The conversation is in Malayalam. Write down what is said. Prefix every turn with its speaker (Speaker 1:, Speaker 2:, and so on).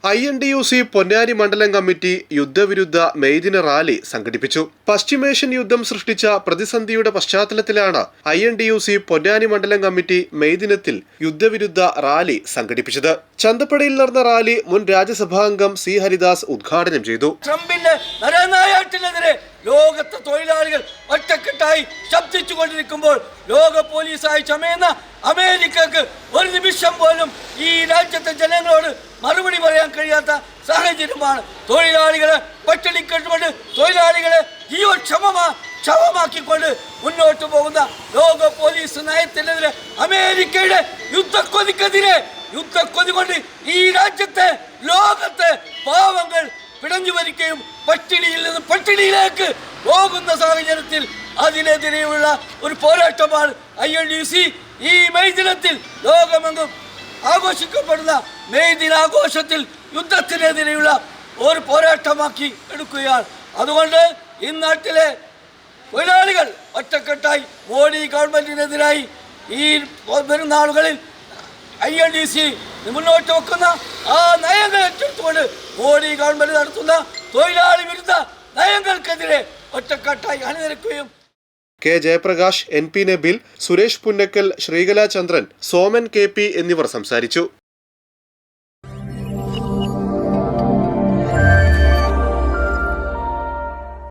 Speaker 1: INTUC പൊന്നാനി മണ്ഡലം കമ്മിറ്റി യുദ്ധവിരുദ്ധ മെയ് ദിന റാലി സംഘടിപ്പിച്ചു. പശ്ചിമേഷ്യൻ യുദ്ധം സൃഷ്ടിച്ച പ്രതിസന്ധിയുടെ പശ്ചാത്തലത്തിലാണ് INTUC പൊന്നാനി മണ്ഡലം കമ്മിറ്റി മെയ് ദിനത്തിൽ യുദ്ധവിരുദ്ധ റാലി സംഘടിപ്പിച്ചത്. ചന്തപ്പടിയിൽ നടന്ന റാലി മുൻ രാജ്യസഭാംഗം C. ഹരിദാസ് ഉദ്ഘാടനം ചെയ്തു.
Speaker 2: ട്രംപിന്റെ നരനായാട്ടിനെതിരെ ലോകത്തെ തൊഴിലാളികൾ ഒറ്റക്കെട്ടായി ശബ്ദിച്ചുകൊണ്ടിരിക്കുമ്പോൾ ലോക പോലീസായി ചമയുന്ന അമേരിക്കക്ക് ഒരു നിമിഷം പോലും ഈ രാജ്യത്തെ ജനങ്ങളോട് മറുപടി പറയാൻ കഴിയാത്ത സാഹചര്യമാണ്. തൊഴിലാളികളെ പട്ടിണിക്കൊണ്ട് തൊഴിലാളികളെ ജീവക്ഷമമാക്കിക്കൊണ്ട് മുന്നോട്ട് പോകുന്ന ലോക പോലീസ് നയത്തിനെതിരെ അമേരിക്കയുടെ യുദ്ധക്കൊതി കൊണ്ട് ഈ രാജ്യത്തെ ലോകത്തെ പാവങ്ങൾ പിടഞ്ഞു വരികയും പട്ടിണിയിൽ നിന്ന് പട്ടിണിയിലേക്ക് പോകുന്ന സാഹചര്യത്തിൽ അതിനെതിരെയുള്ള ഒരു പോരാട്ടമാണ് INTUC ഈ മെയ് ദിനത്തിൽ ലോകമെങ്ങും ആഘോഷിക്കപ്പെടുന്ന മെയ് ദിനാഘോഷത്തിൽ യുദ്ധത്തിനെതിരെയുള്ള ഒരു പോരാട്ടമാക്കി എടുക്കുകയാണ്. അതുകൊണ്ട് ഈ നാട്ടിലെ തൊഴിലാളികൾ ഒറ്റക്കെട്ടായി മോഡി ഗവൺമെന്റിനെതിരായി ഈ വരുന്ന നാളുകളിൽ INTUC മുന്നോട്ട് വെക്കുന്ന ആ നയങ്ങൾ ഏറ്റെടുത്തുകൊണ്ട് മോഡി ഗവൺമെന്റ് നടത്തുന്ന തൊഴിലാളി വിരുദ്ധ നയങ്ങൾക്കെതിരെ ഒറ്റക്കെട്ടായി അണിനിരക്കുകയും
Speaker 1: K. Jayaprakash, NP Nabeel, Suresh Punnakkal, Sreekalachandran, Soman KP എന്നിവർ സംസാരിച്ചു.